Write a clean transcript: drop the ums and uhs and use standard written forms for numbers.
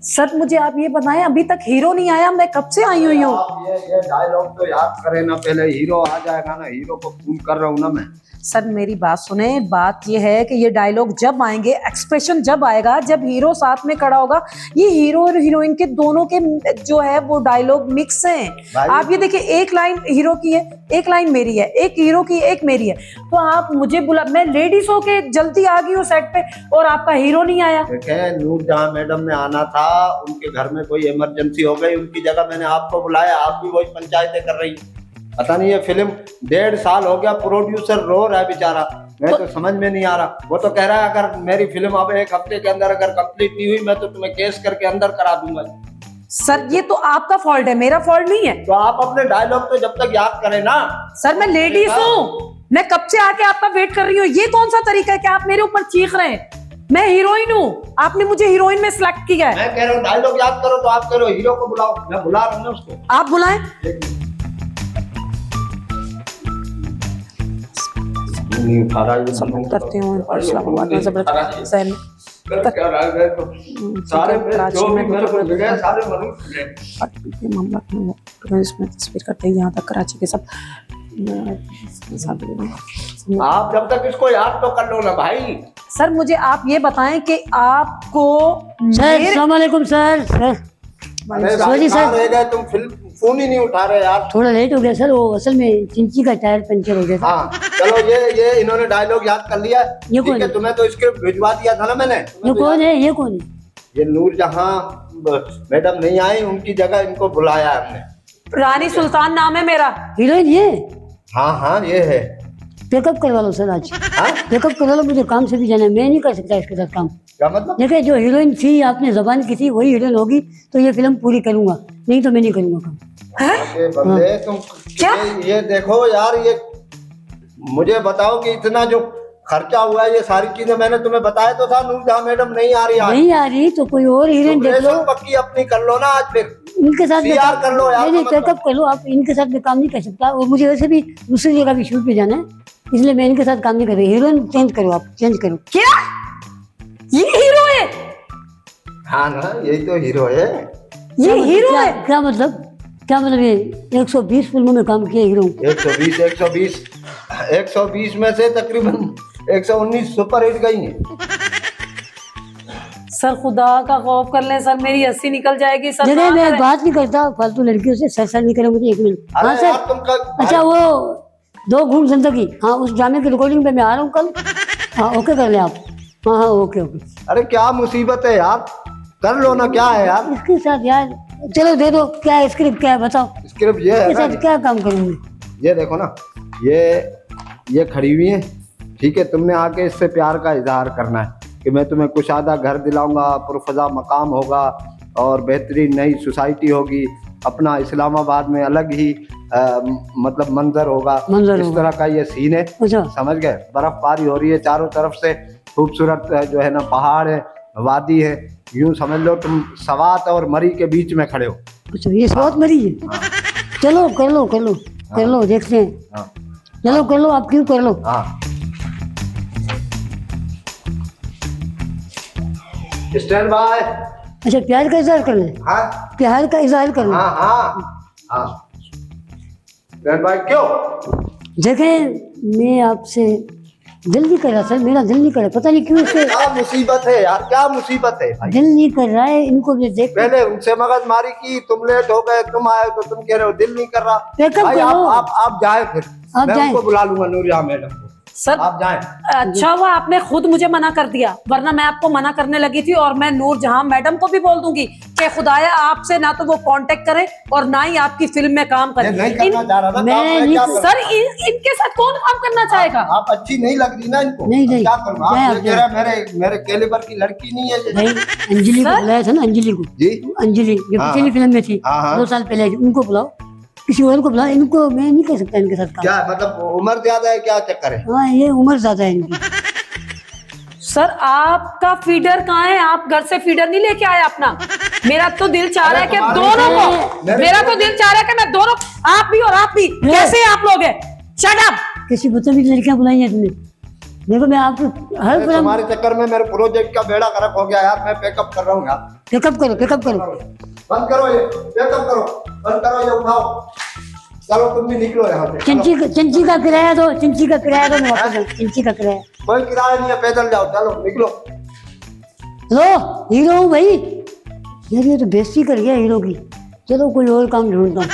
Sir मुझे आप ये बताएं, अभी तक हीरो नहीं आया, मैं कब से आई हुई हूँ। ये डायलॉग तो याद करें ना, पहले हीरो आ जाएगा ना, हीरो को फोन कर रहा हूँ ना मैं। सर मेरी बात सुने, बात ये है कि ये डायलॉग जब आएंगे, एक्सप्रेशन जब आएगा, जब हीरो साथ में खड़ा होगा, ये हीरो और हीरोइन के दोनों के जो है वो डायलॉग मिक्स हैं। आप ये देखिए, एक लाइन हीरो की है, एक लाइन मेरी है, एक हीरो की एक मेरी है, तो आप मुझे बुला, मैं लेडीज होके जल्दी आ गई हूँ सेट पे और आपका हीरो नहीं आया। देखें, नूरजहां मैडम ने आना था, उनके घर में कोई इमरजेंसी हो गई, उनकी जगह मैंने आपको बुलाया, आप भी वही पंचायतें कर रही। पता नहीं, ये फिल्म 1.5 साल हो गया, प्रोड्यूसर रो रहा है बेचारा, मैं तो समझ में नहीं आ रहा। वो तो कह रहा है अगर मेरी फिल्म अब 1 हफ्ते के अंदर अगर कंप्लीट नहीं हुई, मैं तो तुम्हें केस करके अंदर करा दूंगा। सर ये तो आपका फॉल्ट है, मेरा फॉल्ट नहीं है। तो आप अपने डायलॉग तो जब तक याद करें ना। सर मैं लेडीज हूँ, मैं कब से आके आपका वेट कर रही हूँ। ये कौन सा तरीका है कि आप मेरे ऊपर चीख रहे हैं? मैं हीरोइन हूँ, आपने मुझे हीरोइन में सिलेक्ट किया है। मैं कह रहा हूँ डायलॉग याद करो, तो आप कह रहे हो हीरो को बुलाओ, मैं बुला रहा हूँ ना उसको। आप बुलाएं। नहीं उठा रहा, ये सब करती हूँ सारे जो भी मेरे को मिले सारे मामला इसमें तस्वीर करते हैं यहाँ तक कराची के सब। आप जब तक इसको याद तो कर लो ना भाई। सर मुझे आप ये बताएं कि आपको सर अस्सलाम वालेकुम सर। सॉरी सर, रह गए तुम, फोन ही नहीं उठा रहे यार। थोड़ा लेट हो गया सर, वो असल में चिंची का टायर पंचर हो गया था। हाँ चलो, ये इन्होंने डायलॉग याद कर लिया, ये ठीक है। तुम्हें तो स्क्रिप्ट भिजवा दिया था ना मैंने। ये कौन है, ये कौन है? ये नूरजहां मैडम नहीं आई, उनकी जगह इनको बुलाया हमने। रानी सुल्तान नाम है मेरा। हीरोइन ये? हाँ ये है। पेकअप करवा लो सर आज। हाँ पेकअप करवा लो, मुझे काम से भी जाना है, मैं नहीं कर सकता इसके साथ काम। क्या मतलब? देखिए जो हीरोइन थी, आपने जबान की थी, वही हीरोइन होगी तो ये फिल्म पूरी करूंगा, नहीं तो मैं नहीं करूंगा काम। अरे बंदे तुम क्या? ये देखो यार, ये मुझे बताओ कि इतना जो खर्चा हुआ है, ये सारी चीजें मैंने तुम्हें बताया तो था। नूरजहां मैडम नहीं आ रही आज। नहीं आ रही तो कोई और हीरोइन देख लो। पक्की अपनी कर लो ना आज, फिर इनके साथ CR कर लो यार। नहीं पेकअप कर लो आप, इनके साथ मैं काम नहीं कर सकता, और मुझे वैसे भी दूसरी जगह भी शूट पे जाना है, इसलिए मैं इनके साथ काम नहीं कर रही। हीरोइन चेंज करो आप, चेंज करो। क्या ये हीरो है? हाँ ना, यही तो हीरो है। ये हीरो है? क्या मतलब? क्या मतलब? ये 120 फिल्मों में काम किया हीरो। 120 में से तकरीबन 119 सुपर हिट गई हैं। सर खुदा का खौफ कर लें सर, मेरी हंसी निकल जाएगी सर। नहीं मैं बात नहीं करता फालतू लड़कियों से, सर नहीं करे मुझे। 1 मिनट। हाँ अरे सर। यार तुम अच्छा वो 2 घूम जिंदगी, हाँ उस ड्रामे की रिकॉर्डिंग पे मैं आ रहा हूँ कल। हाँ ओके कर ले आप। हाँ ओके। अरे क्या मुसीबत है यार, कर लो ना, क्या है यार इसके साथ यार। चलो दे दो, क्या है स्क्रिप्ट, क्या है बताओ। स्क्रिप्ट ये है इसके ना, साथ क्या काम करूंगी? ये देखो ना, ये खड़ी हुई है, ठीक है। तुमने आके इससे प्यार का इजहार करना है कि मैं तुम्हें कुशादा घर दिलाऊंगा, पुरफजा मकाम होगा और बेहतरीन नई सोसाइटी होगी, अपना इस्लामाबाद में अलग ही मतलब मंजर होगा। इस तरह का ये सीन है, समझ गए। बर्फबारी हो रही है चारों तरफ से, खूबसूरत जो है ना पहाड़ है, वादी है, यूं समझ लो तुम सवात और मरी के बीच में खड़े हो। अच्छा ये सवात मरी है? हाँ। चलो कर लो देखते हैं। हाँ। चलो कर लो, आप क्यों कर लो। हाँ स्टैंड बाय। अच्छा प्यार का इजहार करना है? हाँ प्यार का इजहार करना है। हाँ स्टैंड बाय। क्यों? देखें मैं आपसे दिल नहीं कर रहा सर, मेरा दिल नहीं कर रहा, पता नहीं क्यों इससे। क्या मुसीबत है यार, क्या मुसीबत है भाई? दिल नहीं कर रहा है इनको मैं देख। पहले उनसे मगजमारी की, तुम लेट हो गए, तुम आए तो तुम कह रहे हो दिल नहीं कर रहा। भाई आप जाए, फिर मैं उनको बुला लूंगा नूरजहां मैडम को। सर आप जाएं। अच्छा हुआ आपने खुद मुझे मना कर दिया, वरना मैं आपको मना करने लगी थी। और मैं नूरजहां मैडम को भी बोल दूंगी कि खुदाया आपसे ना तो वो कांटेक्ट करें और ना ही आपकी फिल्म में काम करें। नहीं करना चाह रहा था मैं सर इनके साथ कौन काम करना चाहेगा? आप अच्छी नहीं लग रही ना इनको। नहीं क्या करूँ, आप कह रहे मेरे कैलिबर की लड़की नहीं है। नहीं अंजलि को बुलाया था ना, अंजलि को जी, अंजलि जो पिछली फिल्म में थी 2 साल पहले, उनको बुलाओ, किसी और को बुलाओ। इनको मैं नहीं कर सकता इनके साथ काम। क्या मतलब उम्र ज्यादा है, क्या चक्कर है? हाँ ये उम्र ज्यादा है इनकी। सर आपका फीडर कहाँ है? आप घर से फीडर नहीं लेके आए अपना? मेरा तो दिल चाह रहा है कि दोनों को, मेरा तो दिल चाह रहा है कि मैं दोनों, आप भी और आप भी, कैसे आप लोग हैं? Shut up. किसी बच्चों की लड़कियां बुलाई हैं तुमने? देखो मैं आपको हर फिल्म तुम्हारे चक्कर में मेरे प्रोजेक्ट का बेड़ा गर्क हो गया यार, मैं पैकअप कर रहा हूँ यार। पिकअप करो बंद करो ये, पैकअप करो, बंद करो ये, उठाओ, चलो तुम भी निकलो यहाँ से। चिंची का किराया दो, चिंची का किराया दो, मैं वापस आऊं। चिंची का किराया कोई किराया नहीं है, पैदल जाओ, चलो निकलो। लो हीरो हूँ भाई। यार ये तो बेइज्जती कर गया हीरो की। चलो कोई और काम ढूंढता हूँ।